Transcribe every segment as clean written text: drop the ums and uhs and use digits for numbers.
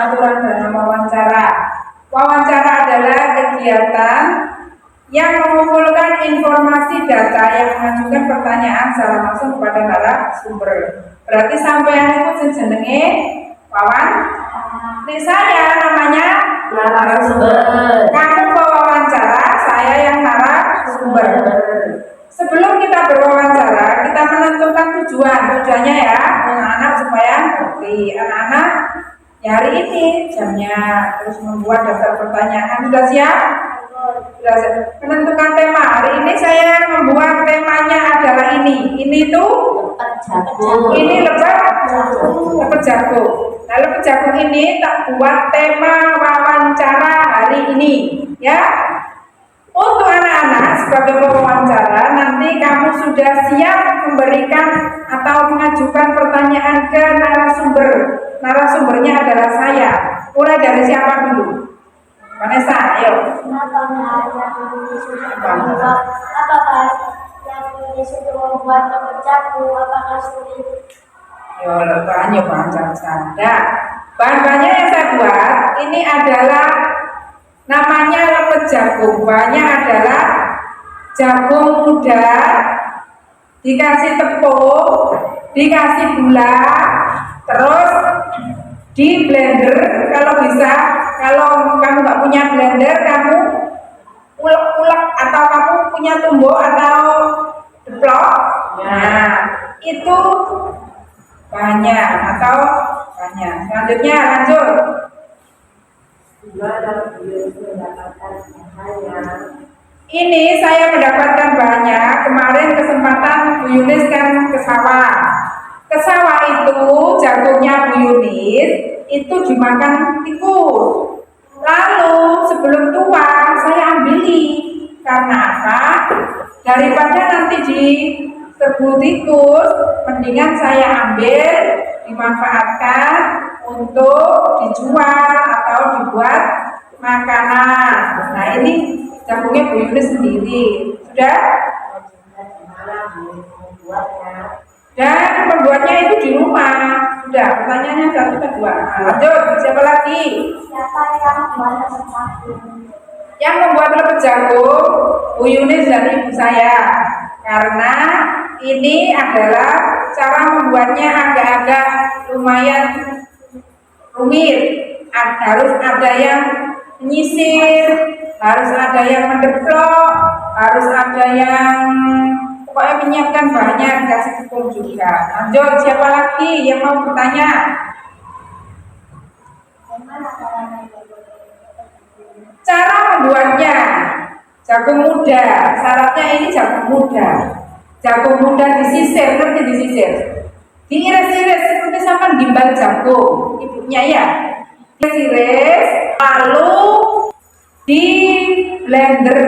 aturan dalam wawancara. Wawancara adalah kegiatan yang mengumpulkan informasi data yang mengajukan pertanyaan secara langsung kepada narasumber. Berarti sampean itu jenenge ini saya namanya narasumber. Kamu wawancara, saya yang narasumber. Sebelum kita berwawancara, kita menentukan tujuannya ya, anak-anak supaya ngerti. Anak-anak nyari ini jamnya, terus membuat daftar pertanyaan. Sudah siap? Sudah siap. Menentukan tema. Hari ini saya membuat temanya adalah ini. Ini tuh ini lepet jagung. Nah, lepet jagung ini tak buat tema wawancara hari ini, ya. Untuk anak-anak sebagai wawancara, nanti kamu sudah siap memberikan atau mengajukan pertanyaan ke narasumber. Narasumbernya adalah saya. Mulai dari siapa dulu? Vanessa, ayo. Membuat lepet jagung, apakah sulit? Bahan canda. Bahan-bahannya yang saya buat ini adalah namanya lepet jagung. Bahannya adalah jagung muda, dikasih tepung, dikasih gula, terus di blender. Kalau bisa, kalau kamu nggak punya blender, kamu ulek-ulek, atau kamu punya tumbuk atau deplok. Nah, itu banyak atau banyak. Selanjutnya lanjut. Ini saya mendapatkan banyak. Kemarin kesempatan Bu Yunis kan ke sawah. Ke sawah itu jagungnya Bu Yunis itu dimakan tikus. Lalu sebelum tua saya ambili. Karena apa? Daripada nanti serbu tikus, mendingan saya ambil, dimanfaatkan untuk dijual atau dibuat makanan. Nah, ini jagungnya Bu Yunis sendiri. Sudah? Dan pembuatnya itu di rumah. Sudah, pertanyaannya satu kedua. Lanjut, siapa lagi? Siapa yang membuat lepet jagung? Yang membuat lepet jagung Bu Yunis dan ibu saya. Karena ini adalah cara membuatnya agak-agak lumayan rumit. Harus ada yang menyisir, harus ada yang mendeplok, harus ada yang pokoknya menyiapkan bahannya, dikasih tepung juga. Lanjut, siapa lagi yang mau bertanya? Cara membuatnya jagung muda, syaratnya ini jagung muda. Jagung muda disisir, ngerti disisir? Diiris-iris seperti sama gimbal jagung, ibunya ya. Iris, lalu di blender.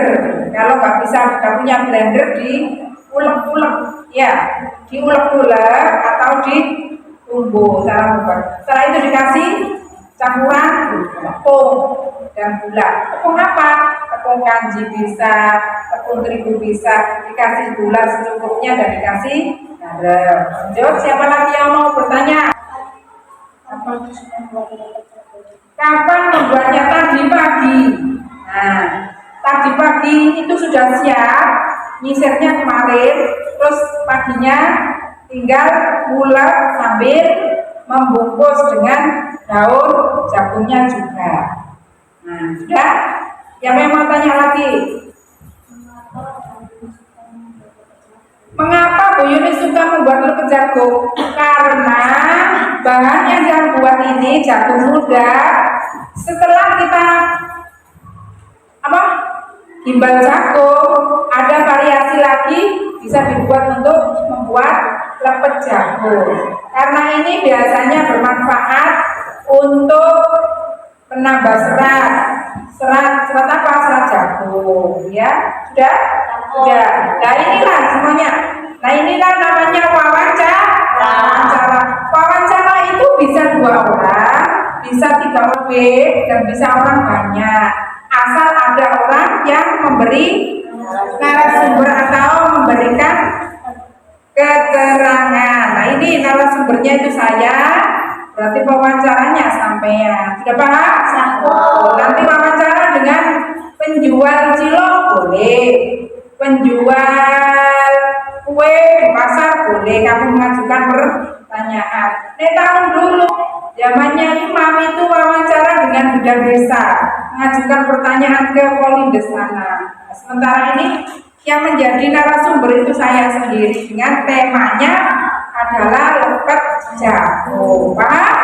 Kalau nggak punya blender, diulek-ulek, ya, diulek-ulek atau ditumbuk cara membuat. Setelah itu dikasih campuran tepung dan gula. Tepung apa? Tepung kanji bisa, tepung terigu bisa, dikasih gula secukupnya dan dikasih garam. Lanjut, siapa lagi yang mau bertanya? Kapan membuatnya? Tadi pagi. Nah, tadi pagi itu sudah siap, nyisirnya kemarin, terus paginya tinggal ulek sambil membungkus dengan daun jagungnya juga. Nah, sudah? Yang mau tanya lagi? Mengapa Bu Yunis suka membuat lepet jagung? Karena bahan yang dia buat ini jagung muda. Setelah kita gimbal jagung, ada variasi lagi bisa dibuat untuk membuat lepet jagung. Karena ini biasanya bermanfaat untuk penambah serat apa? Serat jagung, ya. Sudah? Sudah. Nah, inilah semuanya. Nah, inilah namanya wawancara. Wawancara itu bisa 2 orang, bisa 3 orang, dan bisa orang banyak. Asal ada orang yang memberi narasumber atau memberikan keterangan. Nah, ini narasumbernya itu saya. berarti wawancaranya sampean. Sudah paham? Nanti wawancara dengan penjual cilok boleh, penjual kue di pasar boleh, kamu mengajukan pertanyaan. Tahun dulu zamannya imam itu wawancara dengan budak desa, mengajukan pertanyaan ke Polindes sana. Sementara ini yang menjadi narasumber itu saya sendiri dengan temanya adalah lepet jago. Paham?